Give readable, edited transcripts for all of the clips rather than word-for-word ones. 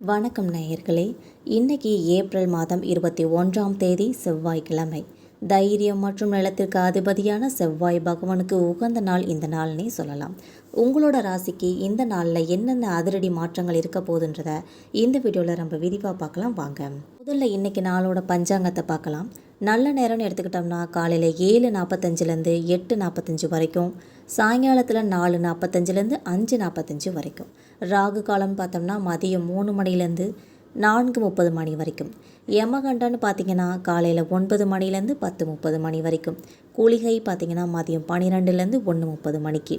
வணக்கம் நேயர்களே. இன்னைக்கு ஏப்ரல் மாதம் 21ஆம் தேதி செவ்வாய்க்கிழமை. தைரியம் மற்றும் நிலத்திற்கு அதிபதியான செவ்வாய் பகவானுக்கு உகந்த நாள் இந்த நாள்னே சொல்லலாம். உங்களோட ராசிக்கு இந்த நாளில் என்னென்ன அதிரடி மாற்றங்கள் இருக்க போகுதுன்றத இந்த வீடியோவில் நம்ம விரிவாக பார்க்கலாம் வாங்க. முதல்ல இன்னைக்கு நாளோட பஞ்சாங்கத்தை பார்க்கலாம். நல்ல நேரம்னு எடுத்துக்கிட்டோம்னா காலையில் 7:45லேருந்து 8:45 வரைக்கும், சாயங்காலத்தில் 4:45லேருந்து 5:45 வரைக்கும். ராகு காலம்னு பார்த்தோம்னா மதியம் 3 மணிலேருந்து 4:30 மணி வரைக்கும். யமகண்டன்னு பார்த்தீங்கன்னா காலையில் 9 மணிலேருந்து 10:30 மணி வரைக்கும். குளிகை பார்த்தீங்கன்னா மதியம் 12லேருந்து 1:30 மணிக்கு.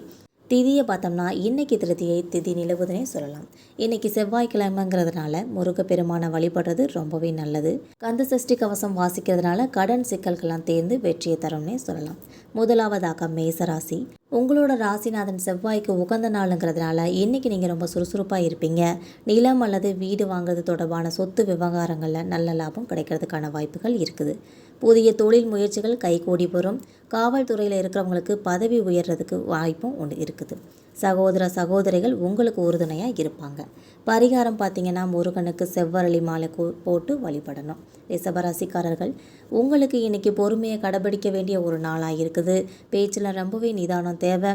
திதியை பார்த்தோம்னா இன்றைக்கி திருதியை திதி நிலவுதுன்னே சொல்லலாம். இன்றைக்கி செவ்வாய்க்கிழமைங்கிறதுனால முருகப்பெருமானை வழிபடுறது ரொம்பவே நல்லது. கந்த சஷ்டி கவசம் வாசிக்கிறதுனால கடன் சிக்கல்கள்லாம் தேர்ந்து வெற்றியை தரும்னே சொல்லலாம். முதலாவதாக மேசராசி. உங்களோட ராசிநாதன் செவ்வாய்க்கு உகந்த நாளுங்கிறதுனால இன்றைக்கி நீங்கள் ரொம்ப சுறுசுறுப்பாக இருப்பீங்க. நிலம் அல்லது வீடு வாங்குறது தொடர்பான சொத்து விவகாரங்களில் நல்ல லாபம் கிடைக்கிறதுக்கான வாய்ப்புகள் இருக்குது. புதிய தொழில் முயற்சிகள் கைகூடி வரும். காவல்துறையில் இருக்கிறவங்களுக்கு பதவி உயர்றதுக்கு வாய்ப்பும் ஒன்று இருக்குது. சகோதர சகோதரிகள் உங்களுக்கு உறுதுணையாக இருப்பாங்க. பரிகாரம் பார்த்திங்கன்னா முருகனுக்கு செவ்வரளி மாலை போட்டு வழிபடணும். ரிஷபராசிக்காரர்கள், உங்களுக்கு இன்றைக்கி பொறுமையை கடைபிடிக்க வேண்டிய ஒரு நாளாக இருக்குது. பேச்சில் ரொம்பவே நிதானம் தேவை.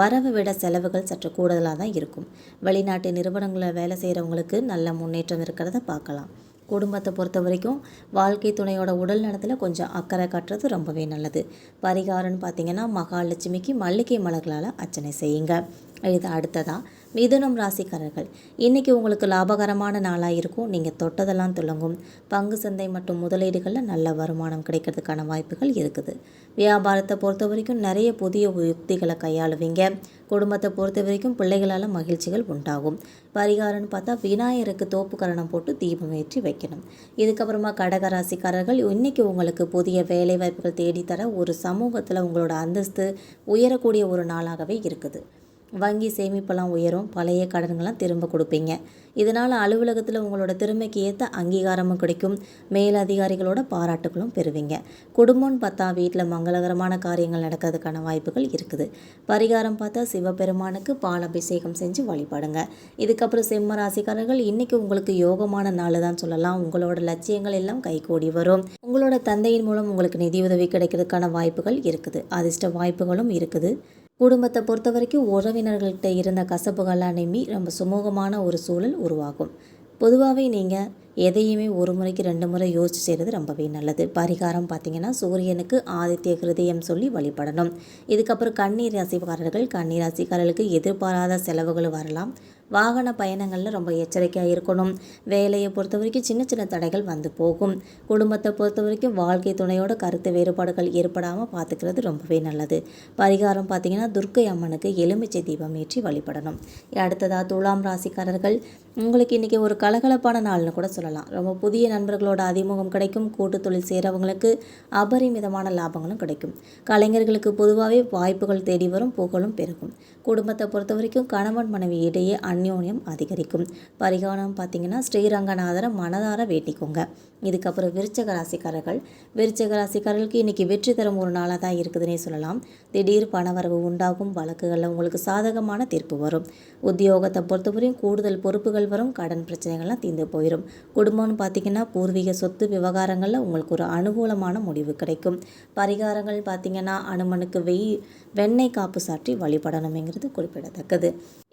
வரவை விட செலவுகள் சற்று கூடுதலாக தான் இருக்கும். வெளிநாட்டு நிறுவனங்களில் வேலை செய்கிறவங்களுக்கு நல்ல முன்னேற்றம் இருக்கிறத பார்க்கலாம். குடும்பத்தை பொறுத்த வரைக்கும் வாழ்க்கை துணையோட உடல் நலத்தில் கொஞ்சம் அக்கறை காட்டுறது ரொம்பவே நல்லது. பரிகாரம்னு பார்த்தீங்கன்னா மகாலட்சுமிக்கு மல்லிகை மலர்களால் அர்ச்சனை செய்யுங்க. இது அடுத்ததாக மிதுனம் ராசிக்காரர்கள், இன்றைக்கி உங்களுக்கு லாபகரமான நாளாக இருக்கும். நீங்கள் தொட்டதெல்லாம் துலங்கும். பங்கு சந்தை மற்றும் முதலீடுகளில் நல்ல வருமானம் கிடைக்கிறதுக்கான வாய்ப்புகள் இருக்குது. வியாபாரத்தை பொறுத்த வரைக்கும் நிறைய புதிய யுக்திகளை கையாளுவீங்க. குடும்பத்தை பொறுத்த வரைக்கும் பிள்ளைகளால் மகிழ்ச்சிகள் உண்டாகும். பரிகாரம்னு பார்த்தா விநாயகருக்கு தோப்பு கரணம் போட்டு தீபம் ஏற்றி வைக்கணும். இதுக்கப்புறமா கடகராசிக்காரர்கள், இன்றைக்கி உங்களுக்கு புதிய வேலை வாய்ப்புகள் தேடித்தர ஒரு சமூகத்தில் உங்களோட அந்தஸ்து உயரக்கூடிய ஒரு நாளாகவே இருக்குது. வங்கி சேமிப்பெல்லாம் உயரும். பழைய கடன்கள்லாம் திரும்ப கொடுப்பீங்க. இதனால் அலுவலகத்தில் உங்களோட திறமைக்கு ஏற்ற அங்கீகாரமும் கிடைக்கும். மேலதிகாரிகளோட பாராட்டுகளும் பெறுவீங்க. குடும்பம்னு பார்த்தா வீட்டில் மங்களகரமான காரியங்கள் நடக்கிறதுக்கான வாய்ப்புகள் இருக்குது. பரிகாரம் பார்த்தா சிவபெருமானுக்கு பால் அபிஷேகம் செஞ்சு வழிபடுங்க. இதுக்கப்புறம் சிம்ம ராசிக்காரர்கள், இன்றைக்கி உங்களுக்கு யோகமான நாள் தான் சொல்லலாம். உங்களோட லட்சியங்கள் எல்லாம் கைகூடி வரும். உங்களோட தந்தையின் மூலம் உங்களுக்கு நிதியுதவி கிடைக்கிறதுக்கான வாய்ப்புகள் இருக்குது. அதிர்ஷ்ட வாய்ப்புகளும் இருக்குது. குடும்பத்தை பொறுத்த வரைக்கும் உறவினர்கள்கிட்ட இருந்த கசப்புகள்லாம் நீங்கி ரொம்ப சுமூகமான ஒரு சூழல் உருவாகும். பொதுவாகவே நீங்கள் எதையுமே ஒரு முறைக்கு 2 முறை யோசிச்சு செய்கிறது ரொம்பவே நல்லது. பரிகாரம் பார்த்திங்கன்னா சூரியனுக்கு ஆதித்ய ஹிருதயம் சொல்லி வழிபடணும். இதுக்கப்புறம் கன்னி ராசிக்காரர்களுக்கு எதிர்பாராத செலவுகள் வரலாம். வாகன பயணங்களில் ரொம்ப எச்சரிக்கையாக இருக்கணும். வேலையை பொறுத்த வரைக்கும் சின்ன சின்ன தடைகள் வந்து போகும். குடும்பத்தை பொறுத்த வரைக்கும் வாழ்க்கை துணையோட கருத்து வேறுபாடுகள் ஏற்படாமல் பார்த்துக்கிறது ரொம்பவே நல்லது. பரிகாரம் பார்த்திங்கன்னா துர்க்கை அம்மனுக்கு எலுமிச்சை தீபம் ஏற்றி வழிபடணும். அடுத்ததாக துலாம் ராசிக்காரர்கள், உங்களுக்கு இன்றைக்கி ஒரு கலகலப்பான நாள்னு கூட சொல்லலாம். ரொம்ப புதிய நண்பர்களோட அறிமுகம் கிடைக்கும். கூட்டு தொழில் செய்கிறவங்களுக்கு அபரிமிதமான லாபங்களும் கிடைக்கும். கலைஞர்களுக்கு பொதுவாகவே வாய்ப்புகள் தேடி வரும். புகழும் பெருகும். குடும்பத்தை பொறுத்த வரைக்கும் கணவன் மனைவி இடையே அந்யோன்யம் அதிகரிக்கும். பரிகாரம் பார்த்திங்கன்னா ஸ்ரீரங்கநாதரை மனதார வேட்டிக்கோங்க. இதுக்கப்புறம் விருச்சிக ராசிக்காரர்களுக்கு இன்றைக்கி வெற்றி தரும் ஒரு நாளாக தான் இருக்குதுன்னே சொல்லலாம். திடீர் பணவரவு உண்டாகும். வழக்குகளில் உங்களுக்கு சாதகமான தீர்ப்பு வரும். உத்தியோகத்தை பொறுத்தவரையும் கூடுதல் பொறுப்புகள் வரும். கடன் பிரச்சனைகள்லாம் தீர்ந்து போயிடும். குடும்பம்னு பார்த்திங்கன்னா பூர்வீக சொத்து விவகாரங்களில் உங்களுக்கு ஒரு அனுகூலமான முடிவு கிடைக்கும். பரிகாரங்கள் பார்த்திங்கன்னா அனுமனுக்கு வெண்ணெய் காப்பு சாற்றி வழிபடணுங்கிறது குறிப்பிடத்தக்கது.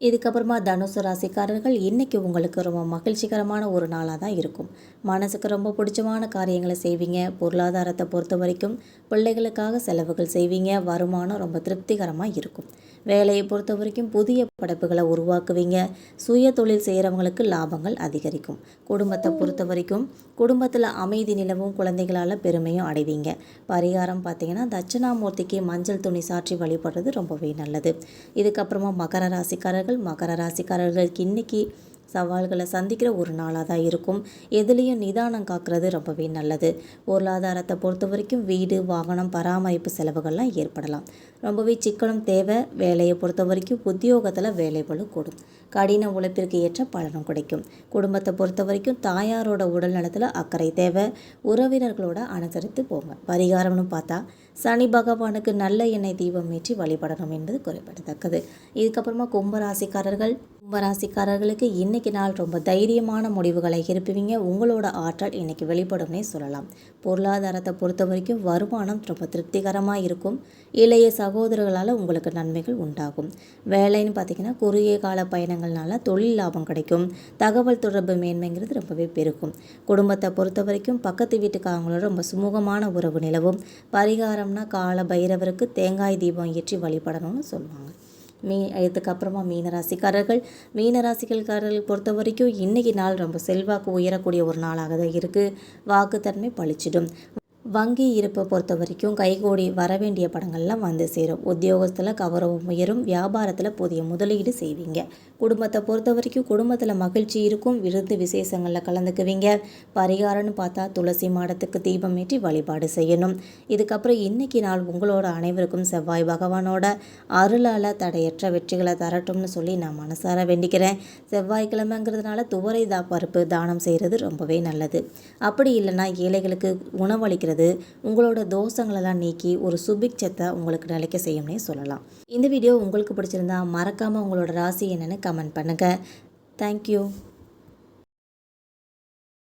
இதுக்கப்புறமா தனுசு ராசிக்காரர்கள், இன்றைக்கி உங்களுக்கு ரொம்ப மகிழ்ச்சிகரமான ஒரு நாளாக தான் இருக்கும். மனசுக்கு ரொம்ப பிடிச்சமான காரியங்களை செய்வீங்க. பொருளாதாரத்தை பொறுத்த வரைக்கும் பிள்ளைகளுக்காக செலவுகள் செய்வீங்க. வருமானம் ரொம்ப திருப்திகரமாக இருக்கும். வேலையை பொறுத்த வரைக்கும் புதிய படைப்புகளை உருவாக்குவீங்க. சுய தொழில் செய்கிறவங்களுக்கு லாபங்கள் அதிகரிக்கும். குடும்பத்தை பொறுத்த வரைக்கும் குடும்பத்தில் அமைதி நிலவும். குழந்தைகளால் பெருமையும் அடைவீங்க. பரிகாரம் பார்த்திங்கன்னா தட்சிணாமூர்த்திக்கு மஞ்சள் துணி சாற்றி வழிபடுறது ரொம்பவே நல்லது. இதுக்கப்புறமா மகர ராசிக்காரர்களுக்கு இன்றைக்கி சவால்களை சந்திக்கிற ஒரு நாளாக தான் இருக்கும். எதுலேயும் நிதானம் காக்கிறது ரொம்பவே நல்லது. பொருளாதாரத்தை பொறுத்த வரைக்கும் வீடு வாகனம் பராமரிப்பு செலவுகள்லாம் ஏற்படலாம். ரொம்பவே சிக்கனம் தேவை. வேலையை பொறுத்த வரைக்கும் உத்தியோகத்தில் வேலைகளும் கூடும். கடின உழைப்பிற்கு ஏற்ற பலனும் கிடைக்கும். குடும்பத்தை பொறுத்த வரைக்கும் தாயாரோட உடல் நலத்தில் அக்கறை தேவை. உறவினர்களோட அனுசரித்து போங்க. பரிகாரம்னு பார்த்தா சனி பகவானுக்கு நல்ல எண்ணெய் தீபம் ஏற்றி வழிபடணும் என்பது குறிப்பிடத்தக்கது. இதுக்கப்புறமா கும்பராசிக்காரர்களுக்கு இன்னைக்கு நாள் ரொம்ப தைரியமான முடிவுகளை இருப்பீங்க. உங்களோட ஆற்றல் இன்னைக்கு வெளிப்படும்னே சொல்லலாம். பொருளாதாரத்தை பொறுத்த வரைக்கும் வருமானம் ரொம்ப திருப்திகரமாக இருக்கும். இளைய சகோதரர்களால் உங்களுக்கு நன்மைகள் உண்டாகும். வேலைன்னு பார்த்தீங்கன்னா குறுகிய கால பயணங்கள்னால தொழில் லாபம் கிடைக்கும். தகவல் தொடர்பு மேன்மைங்கிறது ரொம்பவே பெருகும். குடும்பத்தை பொறுத்த வரைக்கும் பக்கத்து வீட்டுக்காரங்களோட ரொம்ப சுமூகமான உறவு நிலவும். பரிகாரம்னா கால பைரவருக்கு தேங்காய் தீபம் ஏற்றி வழிபடணும்னு சொல்லுவாங்க. இதுக்கப்புறமா மீனராசிக்காரர்கள் பொறுத்த வரைக்கும் இன்றைக்கி நாள் ரொம்ப செல்வாக்கு உயரக்கூடிய ஒரு நாளாக தான் இருக்குது. வாக்குத்தன்மை பளிச்சிடும். வங்கி இருப்பை பொறுத்த வரைக்கும் கைகூடி வரவேண்டிய படங்கள்லாம் வந்து சேரும். உத்தியோகத்தில் கௌரவம் உயரும். வியாபாரத்தில் புதிய முதலீடு செய்வீங்க. குடும்பத்தை பொறுத்த வரைக்கும் குடும்பத்தில் மகிழ்ச்சி இருக்கும். விருந்து விசேஷங்களில் கலந்துக்குவீங்க. பரிகாரம்னு பார்த்தா துளசி மாடத்துக்கு தீபம் ஏற்றி வழிபாடு செய்யணும். இதுக்கப்புறம் இன்னைக்கு நாள் உங்களோட அனைவருக்கும் செவ்வாய் பகவானோட அருளால் தடையற்ற வெற்றிகளை தரட்டும்னு சொல்லி நான் மனசார வேண்டிக்கிறேன். செவ்வாய்க்கிழமைங்கிறதுனால துவரை பருப்பு தானம் செய்கிறது ரொம்பவே நல்லது. அப்படி இல்லைன்னா ஏழைகளுக்கு உணவளிக்கிறது உங்களோட தோஷங்களெல்லாம் நீக்கி ஒரு சுபிக்ஷத்தை உங்களுக்கு நிலைக்க செய்யும்னே சொல்லலாம். இந்த வீடியோ உங்களுக்கு பிடிச்சிருந்தா மறக்காமல் உங்களோட ராசி என்னன்னு கமெண்ட் பண்ணுங்கள். தேங்க்யூ.